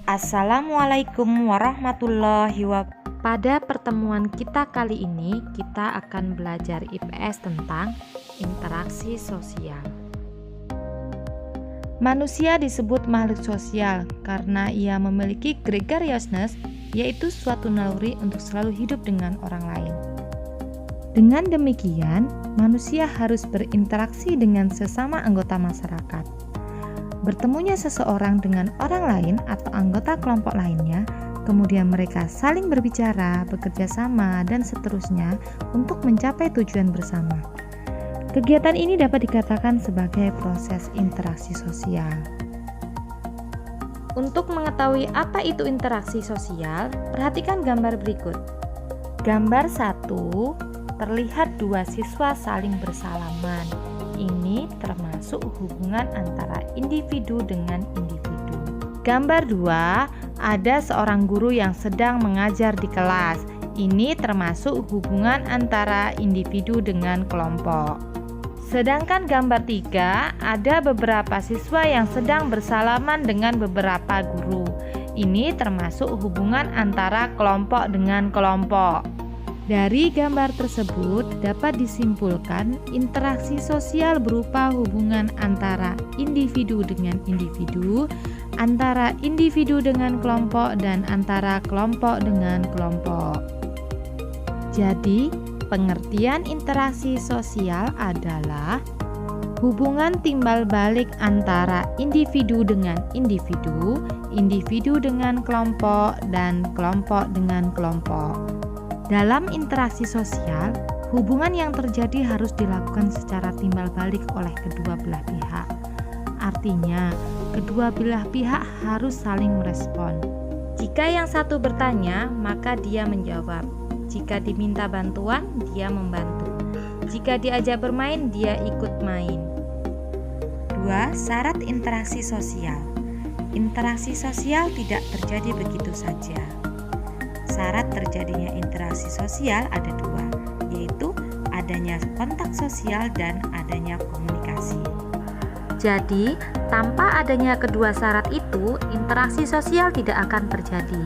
Assalamualaikum warahmatullahi wabarakatuh. Pada pertemuan kita kali ini, kita akan belajar IPS tentang interaksi sosial. Manusia disebut makhluk sosial karena ia memiliki gregariousness, yaitu suatu naluri untuk selalu hidup dengan orang lain. Dengan demikian, manusia harus berinteraksi dengan sesama anggota masyarakat. Bertemunya seseorang dengan orang lain atau anggota kelompok lainnya, kemudian mereka saling berbicara, bekerja sama, dan seterusnya untuk mencapai tujuan bersama. Kegiatan ini dapat dikatakan sebagai proses interaksi sosial. Untuk mengetahui apa itu interaksi sosial, perhatikan gambar berikut. Gambar 1, terlihat dua siswa saling bersalaman. Ini termasuk hubungan antara individu dengan individu. Gambar 2, ada seorang guru yang sedang mengajar di kelas. Ini termasuk hubungan antara individu dengan kelompok. Sedangkan gambar 3, ada beberapa siswa yang sedang bersalaman dengan beberapa guru. Ini termasuk hubungan antara kelompok dengan kelompok. Dari gambar tersebut dapat disimpulkan interaksi sosial berupa hubungan antara individu dengan individu, antara individu dengan kelompok, dan antara kelompok dengan kelompok. Jadi, pengertian interaksi sosial adalah hubungan timbal balik antara individu dengan individu, individu dengan kelompok, dan kelompok dengan kelompok. Dalam interaksi sosial, hubungan yang terjadi harus dilakukan secara timbal balik oleh kedua belah pihak. Artinya, kedua belah pihak harus saling merespon. Jika yang satu bertanya, maka dia menjawab. Jika diminta bantuan, dia membantu. Jika diajak bermain, dia ikut main. 2. Syarat interaksi sosial. Interaksi sosial tidak terjadi begitu saja. Syarat terjadinya interaksi sosial ada 2, yaitu adanya kontak sosial dan adanya komunikasi. Jadi, tanpa adanya kedua syarat itu, interaksi sosial tidak akan terjadi.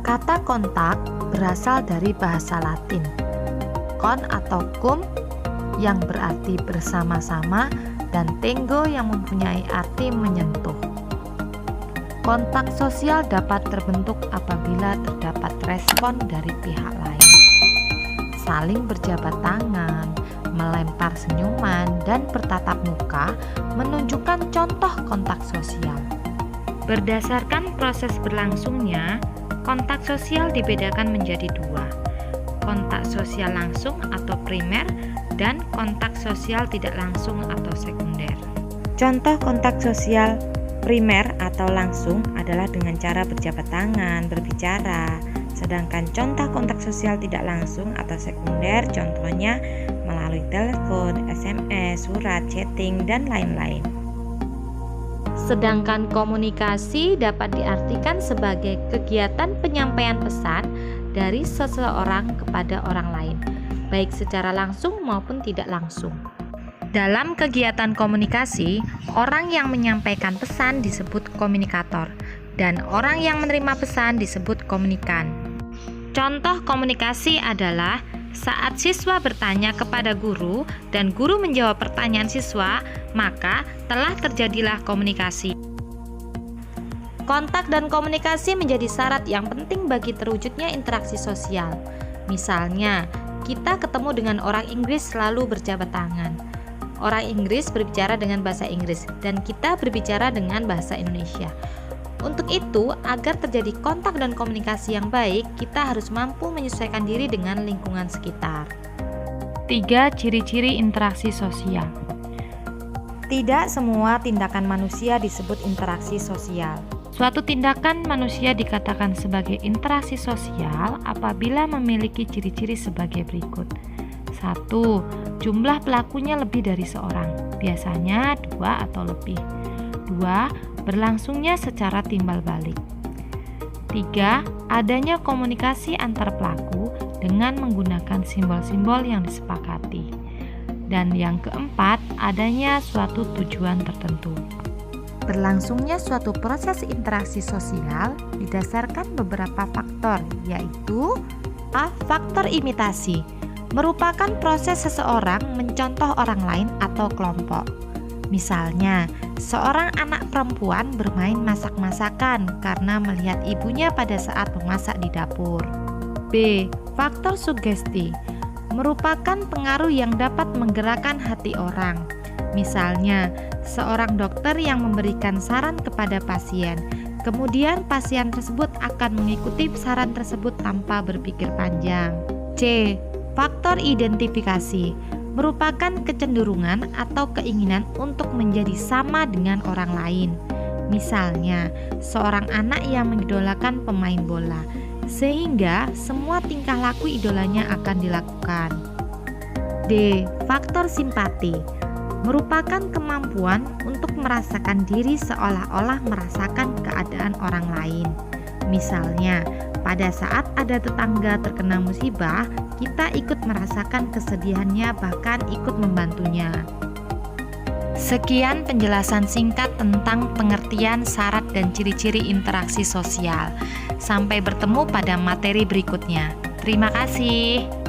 Kata kontak berasal dari bahasa Latin, con atau cum yang berarti bersama-sama dan tengo yang mempunyai arti menyentuh. Kontak sosial dapat terbentuk apabila terdapat respon dari pihak lain. Saling berjabat tangan, melempar senyuman, dan bertatap muka menunjukkan contoh kontak sosial. Berdasarkan proses berlangsungnya, kontak sosial dibedakan menjadi 2. Kontak sosial langsung atau primer dan kontak sosial tidak langsung atau sekunder. Contoh kontak sosial primer atau langsung adalah dengan cara berjabat tangan, berbicara. Sedangkan contoh kontak sosial tidak langsung atau sekunder contohnya melalui telepon, SMS, surat, chatting, dan lain-lain. Sedangkan komunikasi dapat diartikan sebagai kegiatan penyampaian pesan dari seseorang kepada orang lain, baik secara langsung maupun tidak langsung. Dalam kegiatan komunikasi, orang yang menyampaikan pesan disebut komunikator, dan orang yang menerima pesan disebut komunikan. Contoh komunikasi adalah saat siswa bertanya kepada guru dan guru menjawab pertanyaan siswa, maka telah terjadilah komunikasi. Kontak dan komunikasi menjadi syarat yang penting bagi terwujudnya interaksi sosial. Misalnya, kita ketemu dengan orang Inggris selalu berjabat tangan. Orang Inggris berbicara dengan bahasa Inggris dan kita berbicara dengan bahasa Indonesia. Untuk itu, agar terjadi kontak dan komunikasi yang baik, kita harus mampu menyesuaikan diri dengan lingkungan sekitar. 3. Ciri-ciri interaksi sosial. Tidak semua tindakan manusia disebut interaksi sosial. Suatu tindakan manusia dikatakan sebagai interaksi sosial apabila memiliki ciri-ciri sebagai berikut. 1. Jumlah pelakunya lebih dari seorang, biasanya 2 atau lebih. 2. Berlangsungnya secara timbal balik. 3. Adanya komunikasi antar pelaku dengan menggunakan simbol-simbol yang disepakati. Dan yang keempat, adanya suatu tujuan tertentu. Berlangsungnya suatu proses interaksi sosial didasarkan beberapa faktor, yaitu A. Faktor imitasi, merupakan proses seseorang mencontoh orang lain atau kelompok. Misalnya, seorang anak perempuan bermain masak-masakan karena melihat ibunya pada saat memasak di dapur. B. Faktor sugesti, merupakan pengaruh yang dapat menggerakkan hati orang. Misalnya, seorang dokter yang memberikan saran kepada pasien, kemudian pasien tersebut akan mengikuti saran tersebut tanpa berpikir panjang. C. Faktor identifikasi, merupakan kecenderungan atau keinginan untuk menjadi sama dengan orang lain. Misalnya, seorang anak yang mengidolakan pemain bola, sehingga semua tingkah laku idolanya akan dilakukan. D. Faktor simpati, merupakan kemampuan untuk merasakan diri seolah-olah merasakan keadaan orang lain. Misalnya, pada saat ada tetangga terkena musibah, kita ikut merasakan kesedihannya, bahkan ikut membantunya. Sekian penjelasan singkat tentang pengertian syarat dan ciri-ciri interaksi sosial. Sampai bertemu pada materi berikutnya. Terima kasih.